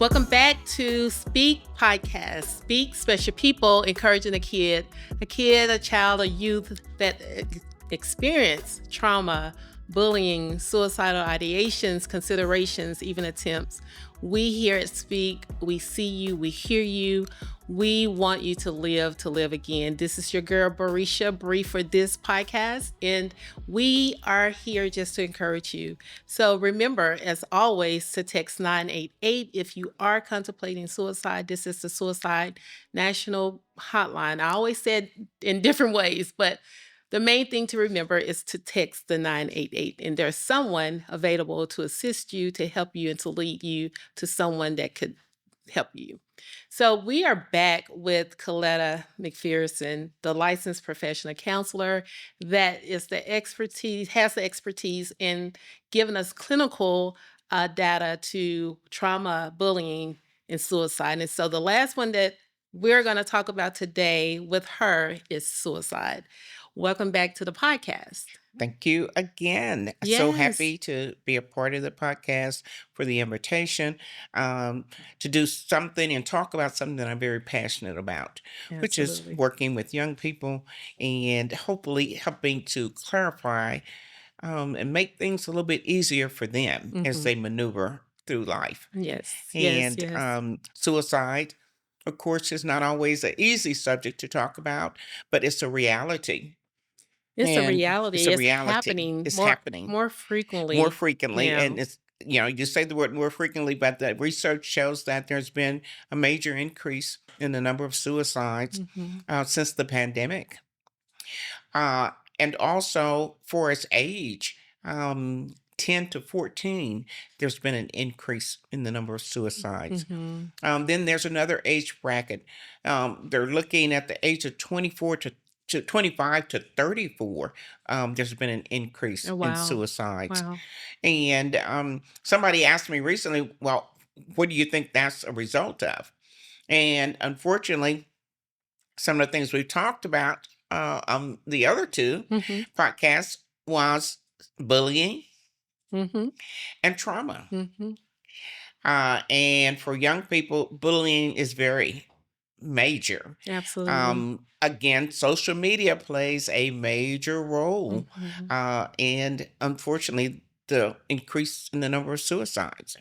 Welcome back to Speak Podcast. Speak, special people encouraging a child, a youth that experience trauma, bullying, suicidal ideations, considerations, even attempts. We here at Speak, we see you, we hear you. We want you to live again. This is your girl, Barisha Bree, for this podcast, and we are here just to encourage you. So remember, as always, to text 988 if you are contemplating suicide. This is the Suicide National Hotline. I always said in different ways, but the main thing to remember is to text the 988, and there's someone available to assist you, to help you, and to lead you to someone that could help you. So we are back with Coletta McPherson, the licensed professional counselor that has the expertise in giving us clinical data to trauma, bullying, and suicide. And so the last one that we're going to talk about today with her is suicide. Welcome back to the podcast. Thank you again. So Yes. happy to be a part of the podcast, for the invitation, to do something and talk about something that I'm very passionate about, which is Absolutely. working with young people and hopefully helping to clarify and make things a little bit easier for them as Mhm. they maneuver through life. Yes. And suicide, of course, is not always an easy subject to talk about, but it's a reality. It's a And reality. it's a It's reality. happening It's more happening more more frequently. frequently. Yeah. And you say the word more frequently, but the research shows that there's been a major increase in the number of suicides Mhm. since the pandemic. Uh, and also for its age, 10 to 14, there's been an increase in the number of suicides. Mhm. Then there's another age bracket. They're looking at the age of 24 to 25 to 34. There's been an increase Oh, in wow. suicides. Wow. And somebody asked me recently, well, what do you think that's a result of? And unfortunately, some of the things we've talked about on the other two Mhm. podcasts was bullying Mhm. and trauma. Mhm. And for young people, bullying is very major. Absolutely. Again, social media plays a major role, Mhm. and unfortunately, the increase in the number of suicides.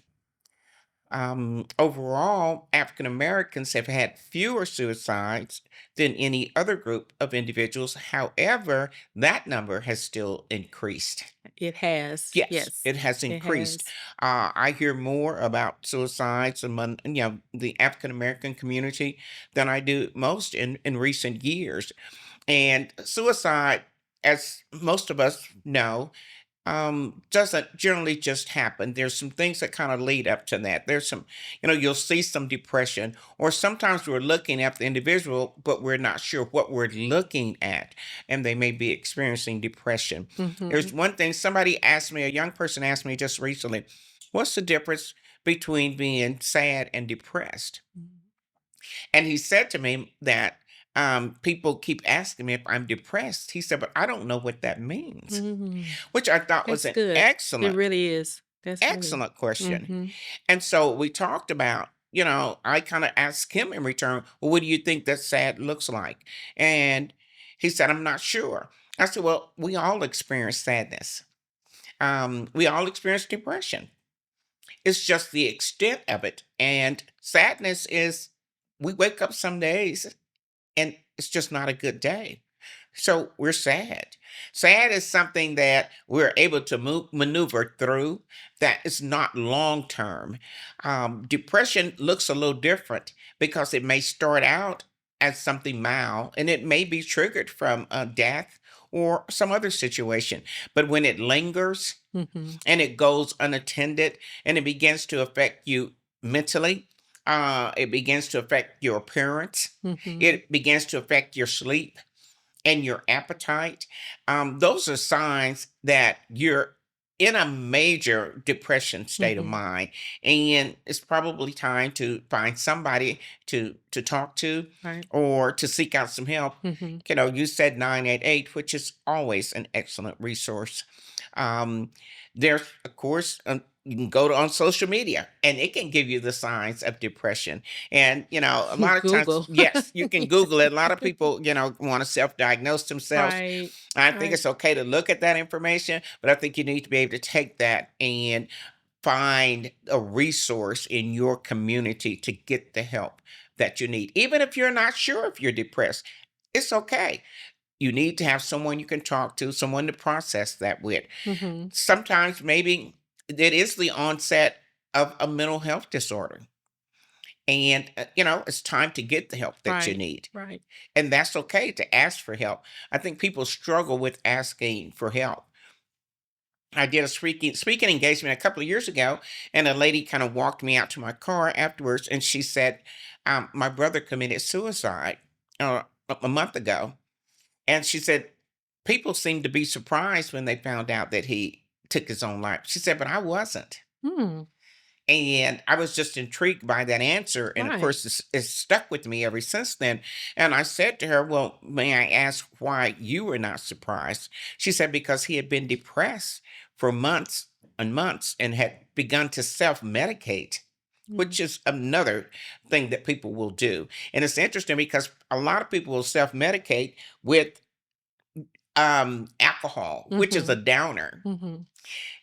Overall, African Americans have had fewer suicides than any other group of individuals. However, that number has still increased. It has. Yes, Yes. it has It increased. has. I hear more about suicides among the African American community than I do most in recent years. And suicide, as most of us know, doesn't generally just happen. There's some things that kind of lead up to that. There's some, you'll see some depression, or sometimes we're looking at the individual, but we're not sure what we're looking at, and they may be experiencing depression. There's Mhm. one thing somebody asked me, a young person asked me just recently, what's the difference between being sad and depressed? And he said to me that people keep asking me if I'm depressed. He said, but I don't know what that means, Mhm. which I thought was That's an good. It excellent, really is. That's really. excellent question. Mhm. And so we talked about, I kind of asked him in return, well, what do you think that sad looks like? And he said, I'm not sure. I said, well, we all experience sadness. We all experience depression. It's just the extent of it. And sadness is, we wake up some days and it's just not a good day. So we're sad. Sad is something that we're able to maneuver through that is not long term. Depression looks a little different because it may start out as something mild and it may be triggered from a death or some other situation. But when it lingers Mhm. and it goes unattended and it begins to affect you mentally, it begins to affect your appearance, Mhm. it begins to affect your sleep and your appetite. Those are signs that you're in a major depression state of Mhm. mind, and it's probably time to find somebody to talk to Right. or to seek out some help. Mhm. You said 988, which is always an excellent resource. Um, there's, of course, you can go on social media and it can give you the signs of depression. And, a lot of times, Google. yes, you can Google it. A lot of people, want to self diagnose themselves. Right. I think Right. it's okay to look at that information, but I think you need to be able to take that and find a resource in your community to get the help that you need. Even if you're not sure if you're depressed, it's okay. You need to have someone you can talk to, someone to process that with. Mm-hmm. Sometimes maybe it is the onset of a mental health disorder. And, it's time to get the help that you Right. need. Right. And that's okay to ask for help. I think people struggle with asking for help. I did a speaking engagement a couple of years ago, and a lady kind of walked me out to my car afterwards, and she said, "My brother committed suicide a month ago," and she said, "People seemed to be surprised when they found out that he took his own life." She said, "But I wasn't." Hmm. And I was just intrigued by that answer. And of Right. course, it's stuck with me ever since then. And I said to her, "Well, may I ask why you were not surprised?" She said, "Because he had been depressed for months and months and had begun to self medicate." Mm. Which is another thing that people will do. And it's interesting because a lot of people will self medicate with alcohol, which is a Mm-hmm. downer. Mm-hmm.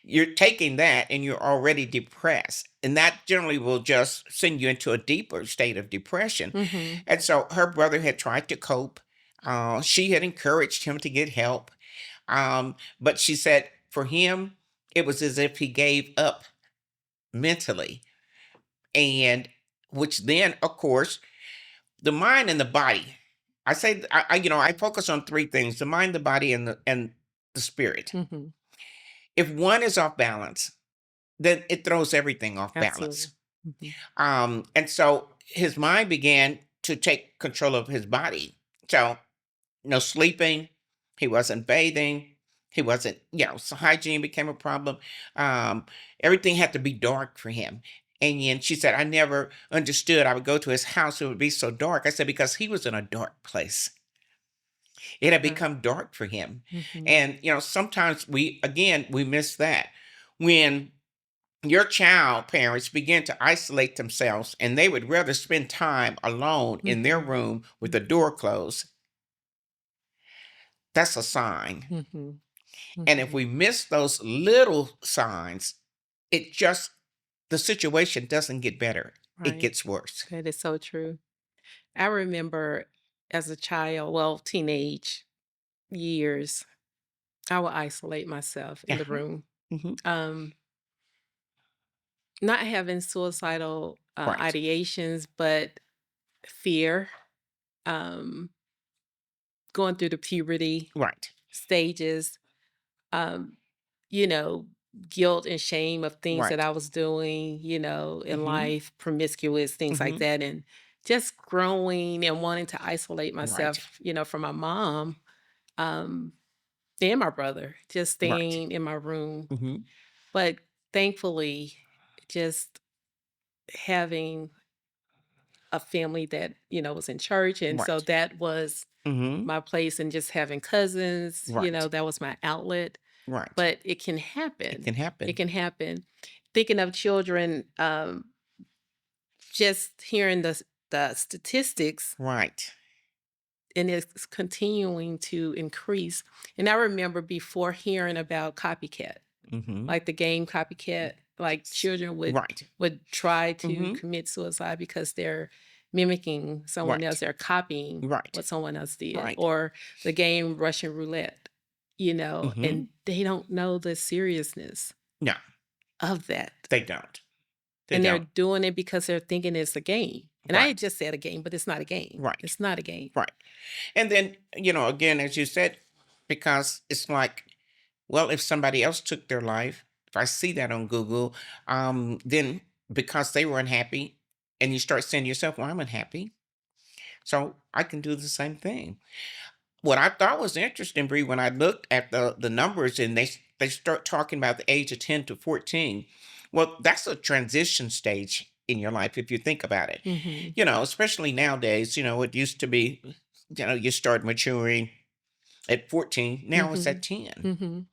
You're taking that and you're already depressed. And that generally will just send you into a deeper state of depression. Mm-hmm. And so her brother had tried to cope. She had encouraged him to get help. But she said for him, it was as if he gave up mentally. And which then, of course, the mind and the body. I say, I focus on three things: the mind, the body, and the spirit. Mm-hmm. If one is off balance, then it throws everything off balance. Absolutely. Mm-hmm. And so his mind began to take control of his body. So no sleeping, he wasn't bathing, he wasn't, so hygiene became a problem. Um, Everything had to be dark for him. And then she said, I never understood. I would go to his house, it would be so dark. I said, because he was in a dark place. It had Right. become dark for him. Mm-hmm. And, sometimes we miss that. When your child parents begin to isolate themselves and they would rather spend time alone in their Mm-hmm. room with the door closed, that's a sign. Mm-hmm. And if Mm-hmm. we miss those little signs, it just, the situation doesn't get better, it Right. gets worse. That is so true. I remember as a child, well, teenage years, I would isolate myself in the Uh-huh. room. Hmm. Um, Not having suicidal Right. ideations, but fear, um, going through the puberty Right. stages, um, you know, guilt and shame of things that Right. I was doing, in Hmm. life, promiscuous, things like Hmm. that. And just growing and wanting to isolate Right. myself, from my mom, um, and my brother, just Right. staying in my room. Hmm. But thankfully, just having a family that, was in church. And so Right. that was Hmm. my place, and just having cousins, Right. that was my outlet. Right. But it can It happen. can It happen. can happen. Thinking of children, just hearing the statistics, Right. and it's continuing to increase. And I remember before hearing about copycat, Hmm. like the game copycat, like children would Right. would try to Hmm. commit suicide because they're mimicking someone else, Right. they're copying Right. what someone else did, Right. or the game Russian roulette, and Hmm. they don't know the seriousness No, of that. they don't. They And they're don't. doing it because they're thinking it's a game. And I had Right. just said a game, but it's not a game. Right. It's not a game. Right. And then, again, as you said, because it's like, well, if somebody else took their life, if I see that on Google, then because they were unhappy, and you start saying to yourself, well, I'm unhappy. So I can do the same thing. What I thought was interesting, Bree, when I looked at the numbers and they start talking about the age of 10 to 14. Well, that's a transition stage in your life if you think about it. Mhm. Especially nowadays, it used to be, you start maturing at 14, now it's at Mhm. 10.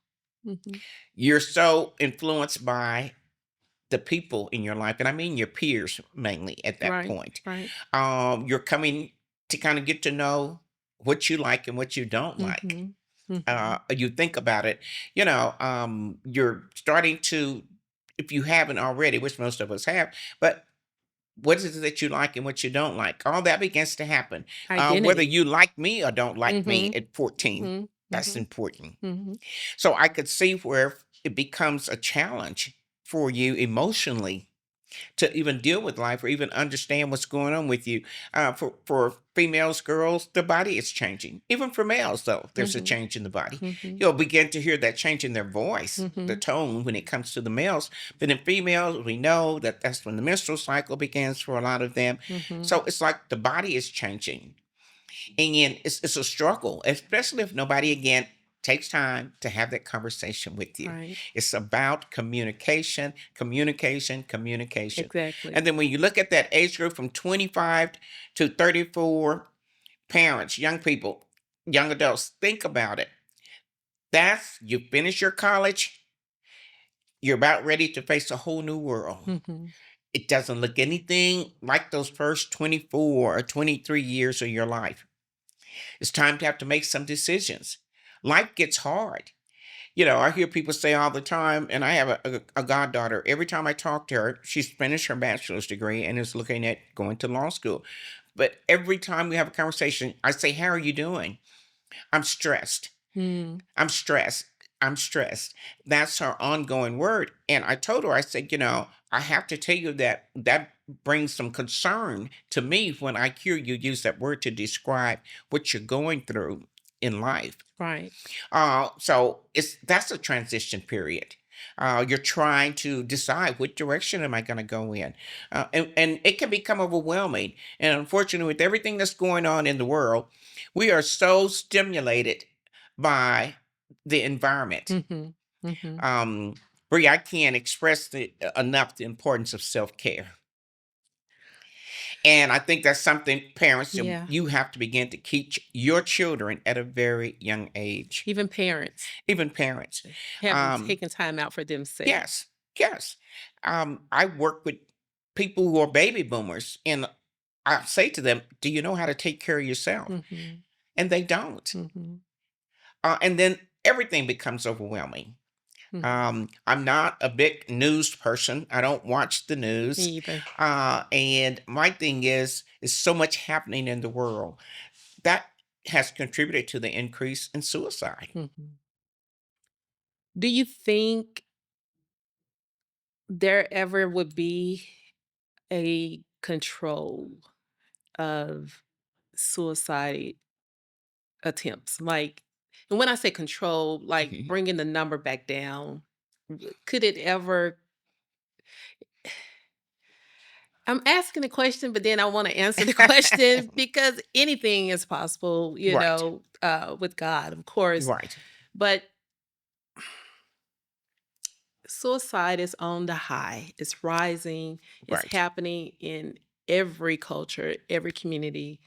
Mhm. Mhm. You're so influenced by the people in your life, and I mean your peers mainly at that Right. point. Right. You're coming to kind of get to know what you like and what you don't like. Mm-hmm. Mm-hmm. You think about it, you're starting to, if you haven't already, which most of us have, but what is it that you like and what you don't like? All that begins to happen. Whether Identity. you like me or don't like me Mm-hmm. at 14, Mm-hmm. that's Mm-hmm. important. Mm-hmm. So I could see where it becomes a challenge for you emotionally to even deal with life or even understand what's going on with you. For females, girls, the body is changing. Even for males, though, there's a Mm-hmm. change in the body. Mm-hmm. You'll begin to hear that change in their voice, the Mm-hmm. tone when it comes to the males. But in females, we know that that's when the menstrual cycle begins for a lot of them. Mm-hmm. So it's like the body is changing. And it's a struggle, especially if nobody, again, takes time to have that conversation with you. Right. It's about communication, communication, communication. Exactly. And then when you look at that age group from 25 to 34, parents, young people, young adults, think about it. That's, you finish your college, you're about ready to face a whole new world. Mm-hmm. It doesn't look anything like those first 24 or 23 years of your life. It's time to have to make some decisions. Life gets hard. I hear people say all the time, and I have a goddaughter. Every time I talk to her, she's finished her bachelor's degree and is looking at going to law school. But every time we have a conversation, I say, "How are you doing?" "I'm stressed. Mm. I'm stressed. I'm stressed." That's her ongoing word. And I told her, I said, I have to tell you that that brings some concern to me when I hear you use that word to describe what you're going through in life. Right. So that's a transition period. You're trying to decide what direction am I going to go in, and it can become overwhelming. And unfortunately, with everything that's going on in the world, we are so stimulated by the environment. Mm-hmm. Mm-hmm. Um, Brie, I can't express enough the importance of self care. And I think that's something parents, Yeah. you have to begin to teach your children at a very young age, Even parents even parents. having Um, taken time out for themselves. yes, yes. I work with people who are baby boomers, and I say to them, "Do you know how to take care of yourself?" Mm-hmm. And they don't. Mm-hmm. And then everything becomes overwhelming. Mm-hmm. I'm not a big news person. I don't watch the Me news. either. And my thing is so much happening in the world that has contributed to the increase in suicide. Mm-hmm. Do you think there ever would be a control of suicide attempts? Like, and when I say control, like Mhm. bringing the number back down, could it ever? I'm asking the question, but then I want to answer the question because anything is possible, Right, with God, of course. right, But suicide is on the high, it's rising, it's right. happening in every culture, every community,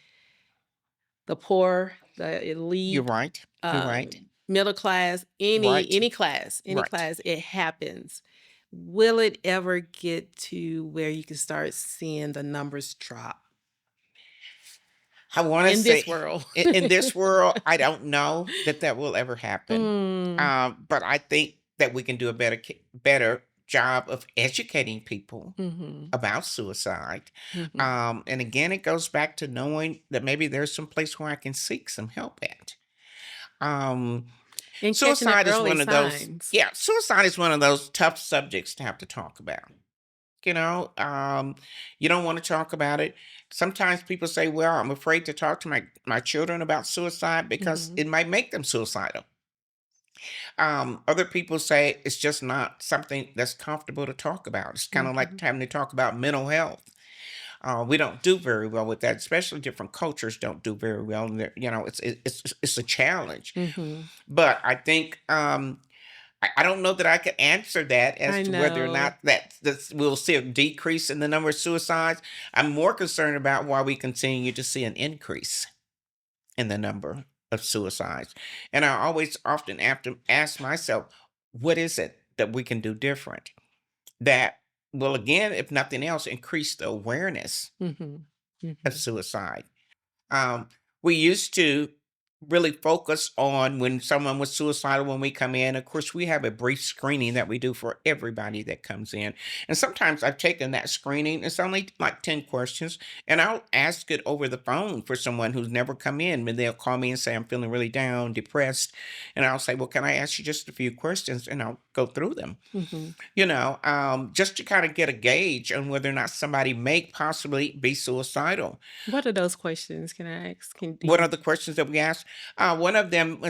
the poor, the You're elite, right. You're right. middle class, any Right. any class, any Right. class, it happens. Will it ever get to where you can start seeing the numbers drop I want to in this say world? in this world, I don't know that that will ever happen. Mm, But I think that we can do a better job of educating people mhm, about suicide. mhm. And again, it goes back to knowing that maybe there's some place where I can seek some help at. Um, And catching the Suicide is early one of those, signs. yeah, suicide is one of those tough subjects to have to talk about. You know, um, you don't want to talk about it. Sometimes people say, "Well, I'm afraid to talk to my children about suicide because Mhm, it might make them suicidal." Other people say it's just not something that's comfortable to talk about. It's kind of like mhm, having to talk about mental health. We don't do very well with that, especially different cultures don't do very well. And it's a challenge. mhm. But I think I don't know that I could answer that as I to whether or know. not that we'll see a decrease in the number of suicides. I'm more concerned about why we continue to see an increase in the number of suicides. And I always often have to ask myself, what is it that we can do different? That will, again, if nothing else, increase the awareness Mhm. of Mhm. suicide. Um, we used to really focus on when someone was suicidal when we come in. Of course, we have a brief screening that we do for everybody that comes in. And sometimes I've taken that screening, it's only like 10 questions, and I'll ask it over the phone for someone who's never come in. And they'll call me and say, I'm feeling really down, depressed. And I'll say, well, can I ask you just a few questions? And I'll go through them, Mhm. just to kind of get a gauge on whether or not somebody may possibly be suicidal. What are those questions? Can I ask? Can do What are you? the questions that we ask? One of them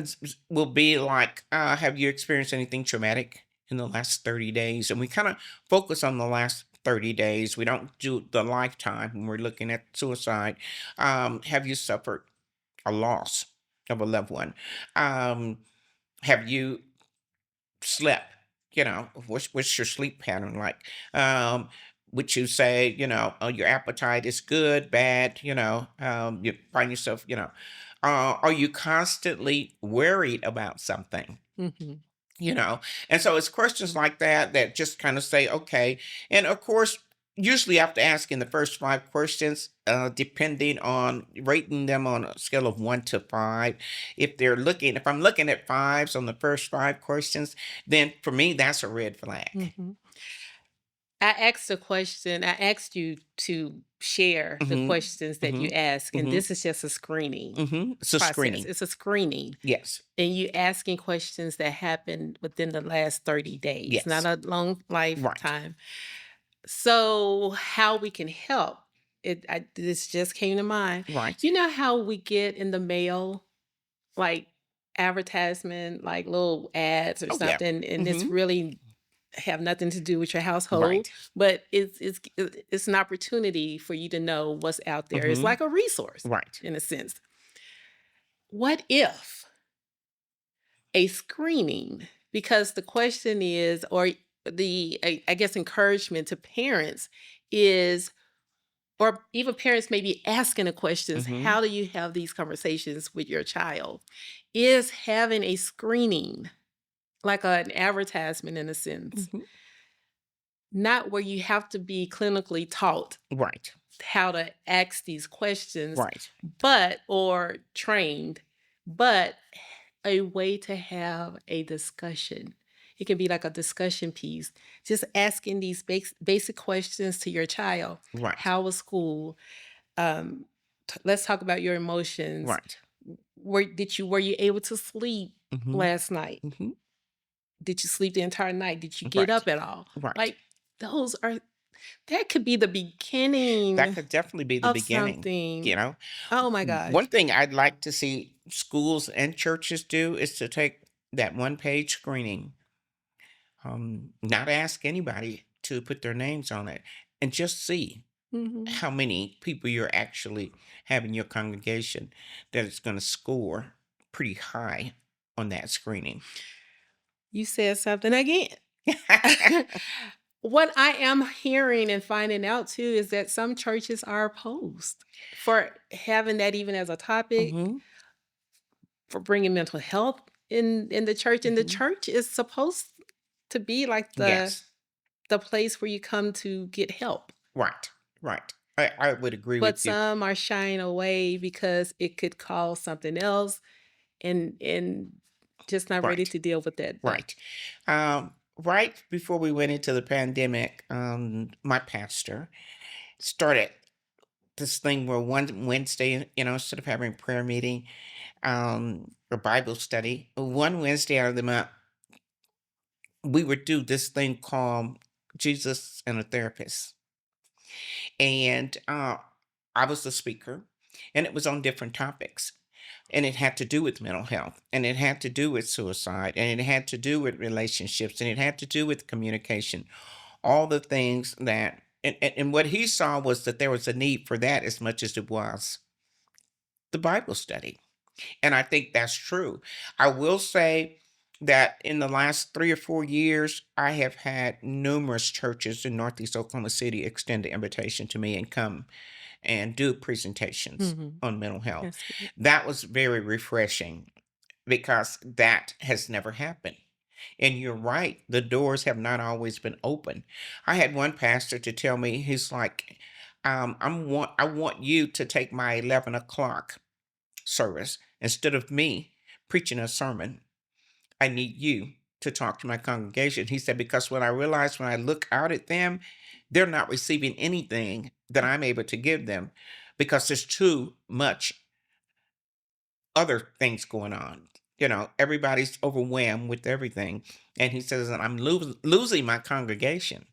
will be like, have you experienced anything traumatic in the last 30 days? And we kind of focus on the last 30 days. We don't do the lifetime when we're looking at suicide. Have you suffered a loss of a loved one? Um, have you slept? What's your sleep pattern like? Would you say, your appetite is good, bad? You find yourself, are you constantly worried about something? Mhm. you know and so it's questions like that that just kind of say, okay. And of course, usually after asking the first 5 questions, depending on rating them on a scale of 1 to 5, if I'm looking at fives on the first 5 questions, then for me that's a red flag. Mhm. I asked a question. I asked you to share the Hmm. questions that you Hmm. ask, and Hmm. this is just a screening It's a process. screening. It's a screening, Yes. and you asking questions that happened within the last 30 days, not Yes. a long Right. lifetime. So, how we can help? This just came to mind. Right. You know how we get in the mail like advertisement, like little ads or Oh yeah. something, and Hmm. it's really have nothing to do with your household, Right. but it's an opportunity for you to know what's out there. It's Hmm. like a resource Right. in a sense. What if a screening? Because the question is, or I guess encouragement to parents is, or even parents may be asking the questions, Hmm. how do you have these conversations with your child? Is having a screening like an advertisement in a sense, Hmm. not where you have to be clinically taught Right. how to ask these questions, Right. but or trained, but a way to have a discussion. It can be like a discussion piece, just asking these basic questions to your child. Right. How was school? Um, let's talk about your emotions. Right. Were you able to sleep Mhm, last night? mhm. Did you sleep the entire night? Did you get Right, up at all? right. Like those are that could be the That beginning could definitely be the of beginning, you something. know? Oh my One gosh. thing I'd like to see schools and churches do is to take that one-page screening, not ask anybody to put their names on it, and just see Mhm. how many people you're actually have in your congregation that is gonna score pretty high on that screening. You said something again. What I am hearing and finding out too is that some churches are opposed for having that even as a topic, Mhm, for bringing mental health in the church. And the mhm. church is supposed to be like Yes. the place where you come to get help. Right, right. I would agree But with you. some are shying away because it could cause something else, and just not ready Right, to deal with that. But right. Right before we went into the pandemic, my pastor started this thing where one Wednesday, instead of having prayer meeting, or Bible study, one Wednesday out of the month, we would do this thing called Jesus and a Therapist. And I was the speaker, and it was on different topics. And it had to do with mental health, and it had to do with suicide, and it had to do with relationships, and it had to do with communication. All the things that, and what he saw was that there was a need for that as much as it was the Bible study. And I think that's true. I will say that in the last 3 or 4 years, I have had numerous churches in Northeast Oklahoma City extend the invitation to me and come and do presentations mhm, on mental health. that's good. That was very refreshing because that has never happened. And you're right, the doors have not always been open. I had one pastor to tell me, he's like, I want you to take my 11 o'clock service instead of me preaching a sermon. I need you to talk to my congregation. He said, because when I realize when I look out at them, they're not receiving anything that I'm able to give them because there's too much other things going on. Everybody's overwhelmed with everything. And he says, and I'm losing my congregation,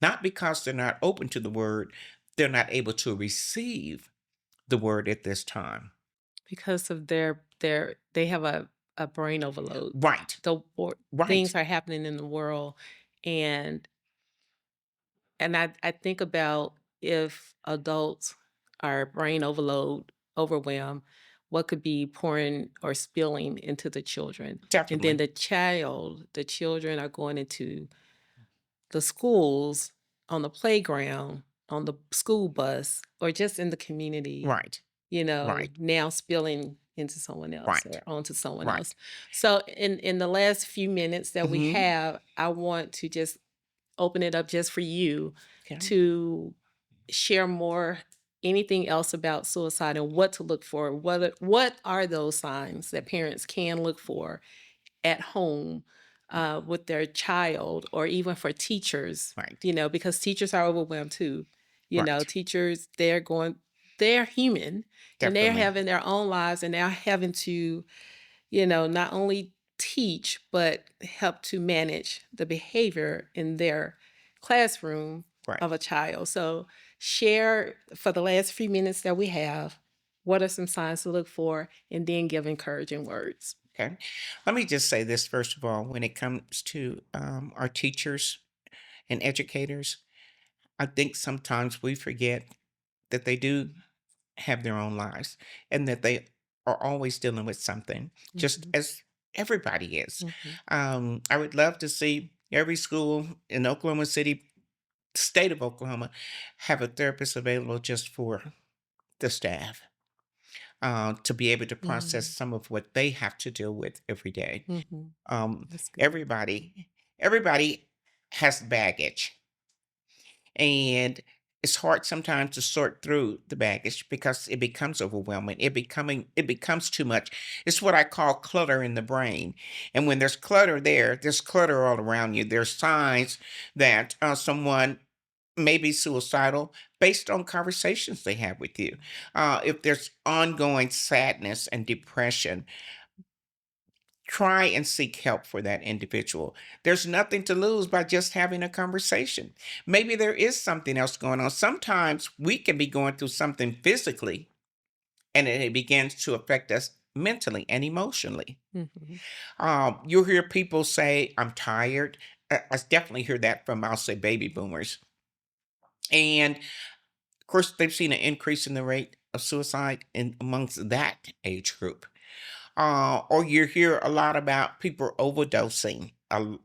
not because they're not open to the word, they're not able to receive the word at this time. Because of their they have a brain overload. Right, right, Things are happening in the world, and I think about if adults are brain overwhelmed, what could be pouring or spilling into the children? And then definitely. the children are going into the schools, on the playground, on the school bus, or just in the community, Right, right, now spilling into someone else right, or onto someone right. else. So in the last few minutes that we Hmm. have, I want to just open it up just for you Okay. to share more anything else about suicide and what to look for. What are those signs that parents can look for at home with their child, or even for teachers, Right, because teachers are overwhelmed too. right. Teachers, they're human, and they're Definitely. having their own lives, and they're having to, not only teach, but help to manage the behavior in their classroom Right. of a child. So, share for the last few minutes that we have, what are some signs to look for, and then give encouraging words. Okay. Let me just say this first of all, when it comes to our teachers and educators, I think sometimes we forget that they do have their own lives and that they are always dealing with something, just Mhm, as everybody is. mhm, I would love to see every school in Oklahoma City, state of Oklahoma, have a therapist available just for the staff to be able to process mhm, some of what they have to deal with every day. mhm. Um, That's good. everybody has baggage, and it's hard sometimes to sort through the baggage because it becomes overwhelming. It becomes too much. It's what I call clutter in the brain. And when there's clutter there, there's clutter all around you. There's signs that someone may be suicidal based on conversations they have with you. If there's ongoing sadness and depression, try and seek help for that individual. There's nothing to lose by just having a conversation. Maybe there is something else going on. Sometimes we can be going through something physically and it begins to affect us mentally and emotionally. Mhm, You'll hear people say, I'm tired. I definitely hear that from, I'll say, baby boomers. And of course, they've seen an increase in the rate of suicide in amongst that age group. Or you hear a lot about people overdosing.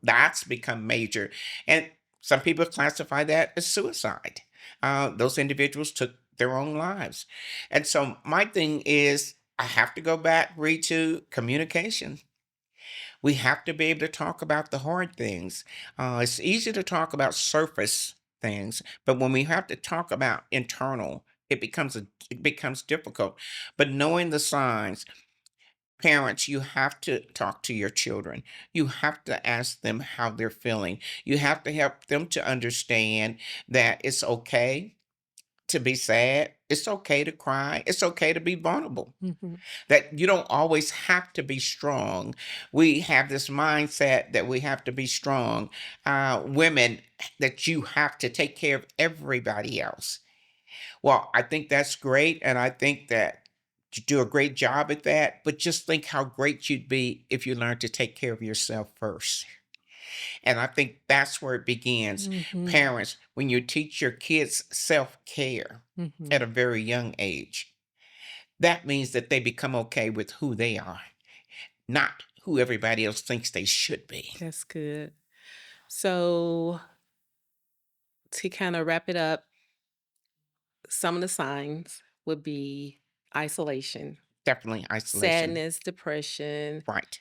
That's become major. And some people classify that as suicide. Those individuals took their own lives. And so my thing is, I have to go back, read to communication. We have to be able to talk about the hard things. It's easy to talk about surface things, but when we have to talk about internal, it becomes difficult. But knowing the signs, parents, you have to talk to your children. You have to ask them how they're feeling. You have to help them to understand that it's okay to be sad. It's okay to cry. It's okay to be vulnerable. mhm, That you don't always have to be strong. We have this mindset that we have to be strong. Women, that you have to take care of everybody else. Well, I think that's great, and I think that you do a great job at that, but just think how great you'd be if you learned to take care of yourself first. And I think that's where it begins. mhm, Parents, when you teach your kids self-care at mhm. a very young age, that means that they become okay with who they are, not who everybody else thinks they should be. That's good. So, to kind of wrap it up, some of the signs would be isolation, Definitely isolation. sadness, depression, Right.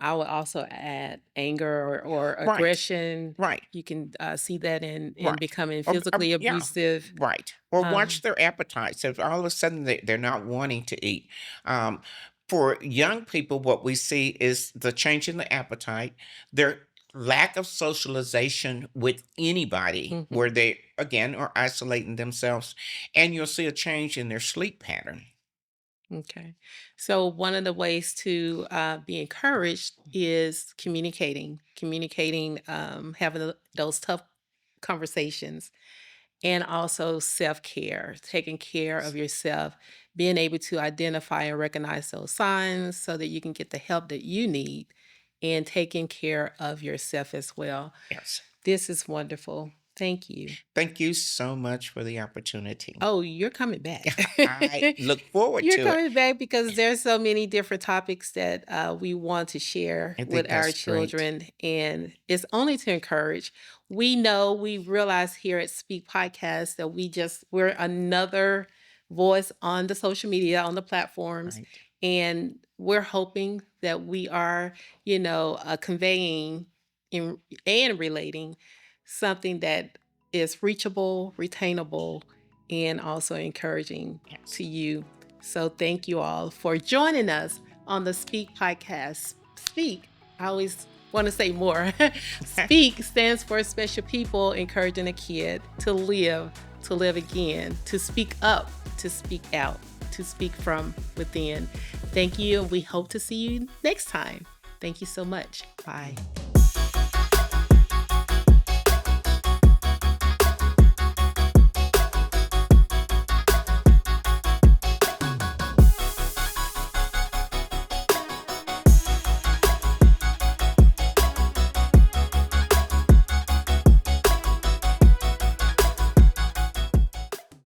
I would also add anger or Right, aggression. right, You can see that in right. becoming Or physically yeah, abusive. right. Or watch Um, their appetites. If all of a sudden they're not wanting to eat. Um, for young people, what we see is the change in the appetite, their lack of socialization with anybody, where mhm. they, again, are isolating themselves, and you'll see a change in their sleep pattern. Okay. So one of the ways to be encouraged is communicating, having those tough conversations, and also self care, taking care of yourself, being able to identify and recognize those signs so that you can get the help that you need, and taking care of yourself as well. Yes. This is wonderful. Thank you. Thank you so much for the opportunity. Oh, you're coming back. I look forward You're to it. coming back because there's so many different topics that we want to share I with think our that's great. children, and it's only to encourage. We realize here at Speak Podcast that we're another voice on the social media, on the platforms, Right. and we're hoping that we are, conveying in, and relating something that is reachable, retainable, and also encouraging Yes. to you. So thank you all for joining us on the Speak podcast. Speak, I always want to say more. Speak stands for special people encouraging a kid to live again, to speak up, to speak out, to speak from within. Thank you, and we hope to see you next time. Thank you so much. Bye.